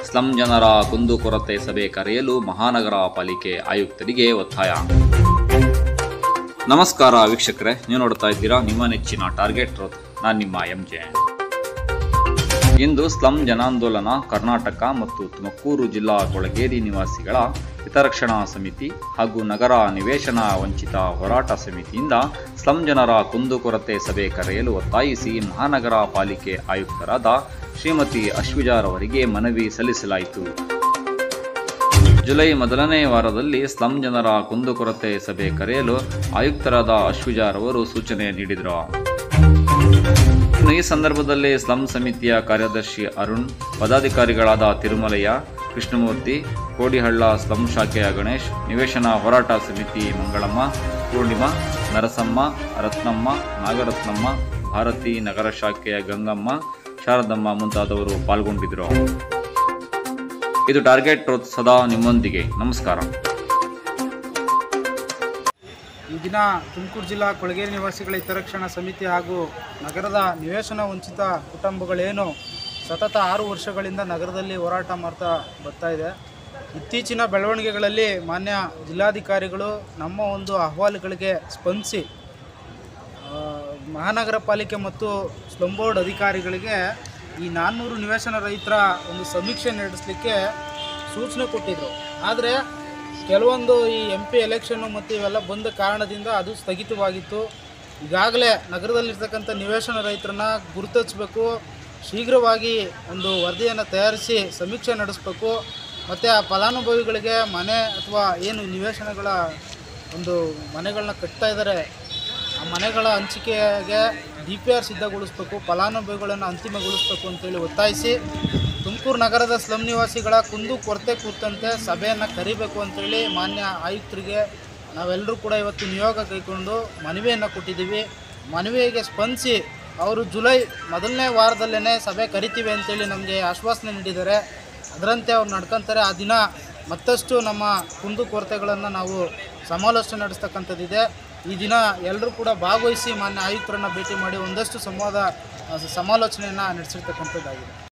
Slum ಜನರ ಕುಂದುಕೊರತೆ ಸಭೆ ಕರೆಯಲು ಮಹಾನಗರ ಪಾಲಿಕೆ ಆಯುಕ್ತರಿಗೆ ಒತ್ತಾಯ. ನಮಸ್ಕಾರ ವೀಕ್ಷಕರೇ, ನೀವು ನೋಡ್ತಾ ಇದ್ದೀರಾ ನಿಮ್ಮ ನೆಚ್ಚಿನ ಟಾರ್ಗೆಟ್ ಟ್ರೂತ್. ನಾನು ನಿಮ್ಮ MJ. ಇಂದು ಸ್ಲಂ ಜನಾಂದೋಲನ ಕರ್ನಾಟಕ ಮತ್ತು ತುಮಕೂರು ಜಿಲ್ಲಾ ಕೊಳಗೇರಿ ನಿವಾಸಿಗಳ ಹಿತರಕ್ಷಣಾ ಸಮಿತಿ ಹಾಗೂ ನಗರ ನಿವೇಶನ ವಂಚಿತ ಹೋರಾಟ ಸಮಿತಿಯಿಂದ ಸ್ಲಂ ಜನರ ಕುಂದುಕೊರತೆ ಸಭೆ ಕರೆಯಲು ಒತ್ತಾಯಿಸಿ ಮಹಾನಗರ ಪಾಲಿಕೆ ಆಯುಕ್ತರಾದ ಶ್ರೀಮತಿ ಅಶ್ವಿಜಾರವರಿಗೆ ಮನವಿ ಸಲ್ಲಿಸಲಾಯಿತು. ಜುಲೈ ಮೊದಲನೇ ವಾರದಲ್ಲಿ ಸ್ಲಂ ಜನರ ಕುಂದುಕೊರತೆ ಸಭೆ ಕರೆಯಲು ಆಯುಕ್ತರಾದ ಅಶ್ವಿಜಾರವರು ಸೂಚನೆ ನೀಡಿದರು. ಈ ಸಂದರ್ಭದಲ್ಲಿ ಸ್ಲಂ ಸಮಿತಿಯ ಕಾರ್ಯದರ್ಶಿ ಅರುಣ್, ಪದಾಧಿಕಾರಿಗಳಾದ ತಿರುಮಲಯ್ಯ, ಕೃಷ್ಣಮೂರ್ತಿ, ಕೋಡಿಹಳ್ಳ ಸ್ಲಂ ಶಾಖೆಯ ಗಣೇಶ್, ನಿವೇಶನ ಹೋರಾಟ ಸಮಿತಿ ಮಂಗಳಮ್ಮ, ಪೂರ್ಣಿಮಾ, ನರಸಮ್ಮ, ರತ್ನಮ್ಮ, ನಾಗರತ್ನಮ್ಮ, ಭಾರತಿ, ನಗರ ಶಾಖೆಯ ಗಂಗಮ್ಮ, ಶಾರದಮ್ಮ ಮುಂತಾದವರು ಪಾಲ್ಗೊಂಡಿದ್ದರು. ಇದು ಟಾರ್ಗೆಟ್ ಟ್ರೂತ್, ಸದಾ ನಿಮ್ಮೊಂದಿಗೆ. ನಮಸ್ಕಾರ. ಈ ದಿನ ತುಮಕೂರು ಜಿಲ್ಲಾ ಕೊಳಗೇರಿ ನಿವಾಸಿಗಳ ಹಿತರಕ್ಷಣಾ ಸಮಿತಿ ಹಾಗೂ ನಗರದ ನಿವೇಶನ ವಂಚಿತ ಕುಟುಂಬಗಳೇನು ಸತತ 6 ವರ್ಷಗಳಿಂದ ನಗರದಲ್ಲಿ ಹೋರಾಟ ಮಾಡ್ತಾ ಬರ್ತಾ ಇದೆ. ಇತ್ತೀಚಿನ ಬೆಳವಣಿಗೆಗಳಲ್ಲಿ ಮಾನ್ಯ ಜಿಲ್ಲಾಧಿಕಾರಿಗಳು ನಮ್ಮ ಒಂದು ಅಹವಾಲುಗಳಿಗೆ ಸ್ಪಂದಿಸಿ ಮಹಾನಗರ ಪಾಲಿಕೆ ಮತ್ತು ಸ್ಲಂ ಬೋರ್ಡ್ ಅಧಿಕಾರಿಗಳಿಗೆ ಈ 400 ನಿವೇಶನ ರಹಿತರ ಒಂದು ಸಮೀಕ್ಷೆ ನಡೆಸಲಿಕ್ಕೆ ಸೂಚನೆ ಕೊಟ್ಟಿದ್ದರು. ಆದರೆ ಕೆಲವೊಂದು ಈ MP ಎಲೆಕ್ಷನ್ನು ಮತ್ತು ಇವೆಲ್ಲ ಬಂದ ಕಾರಣದಿಂದ ಅದು ಸ್ಥಗಿತವಾಗಿತ್ತು. ಈಗಾಗಲೇ ನಗರದಲ್ಲಿರ್ತಕ್ಕಂಥ ನಿವೇಶನ ರೈತರನ್ನ ಗುರುತಿಸಬೇಕು, ಶೀಘ್ರವಾಗಿ ಒಂದು ವರದಿಯನ್ನು ತಯಾರಿಸಿ ಸಮೀಕ್ಷೆ ನಡೆಸಬೇಕು, ಮತ್ತು ಆ ಫಲಾನುಭವಿಗಳಿಗೆ ಮನೆ ಅಥವಾ ಏನು ನಿವೇಶನಗಳ ಒಂದು ಮನೆಗಳನ್ನ ಕಟ್ತಾ ಇದ್ದಾರೆ ಆ ಮನೆಗಳ ಹಂಚಿಕೆಗೆ DPR ಸಿದ್ಧಗೊಳಿಸಬೇಕು, ಫಲಾನುಭವಿಗಳನ್ನು ಅಂತಿಮಗೊಳಿಸಬೇಕು ಅಂತೇಳಿ ಒತ್ತಾಯಿಸಿ ತುಮಕೂರು ನಗರದ ಸ್ಲಂ ನಿವಾಸಿಗಳ ಕುಂದು ಕೊರತೆ ಕುರಿತಂತೆ ಸಭೆಯನ್ನು ಕರಿಬೇಕು ಅಂತೇಳಿ ಮಾನ್ಯ ಆಯುಕ್ತರಿಗೆ ನಾವೆಲ್ಲರೂ ಕೂಡ ಇವತ್ತು ನಿಯೋಗ ಕೈಗೊಂಡು ಮನವಿಯನ್ನು ಕೊಟ್ಟಿದ್ದೀವಿ. ಮನವಿಗೆ ಸ್ಪಂದಿಸಿ ಅವರು ಜುಲೈ ಮೊದಲನೇ ವಾರದಲ್ಲೇ ಸಭೆ ಕರಿತೀವಿ ಅಂತೇಳಿ ನಮಗೆ ಆಶ್ವಾಸನೆ ನೀಡಿದ್ದಾರೆ. ಅದರಂತೆ ಅವ್ರು ನಡ್ಕೊತಾರೆ. ಆ ದಿನ ಮತ್ತಷ್ಟು ನಮ್ಮ ಕುಂದು ಕೊರತೆಗಳನ್ನು ನಾವು ಸಮಾಲೋಚನೆ ನಡೆಸ್ತಕ್ಕಂಥದ್ದಿದೆ. ಈ ದಿನ ಎಲ್ಲರೂ ಕೂಡ ಭಾಗವಹಿಸಿ ಮಾನ್ಯ ಆಯುಕ್ತರನ್ನು ಭೇಟಿ ಮಾಡಿ ಒಂದಷ್ಟು ಸಮಾಲೋಚನೆಯನ್ನು ನಡೆಸಿರ್ತಕ್ಕಂಥದ್ದಾಗಿದೆ.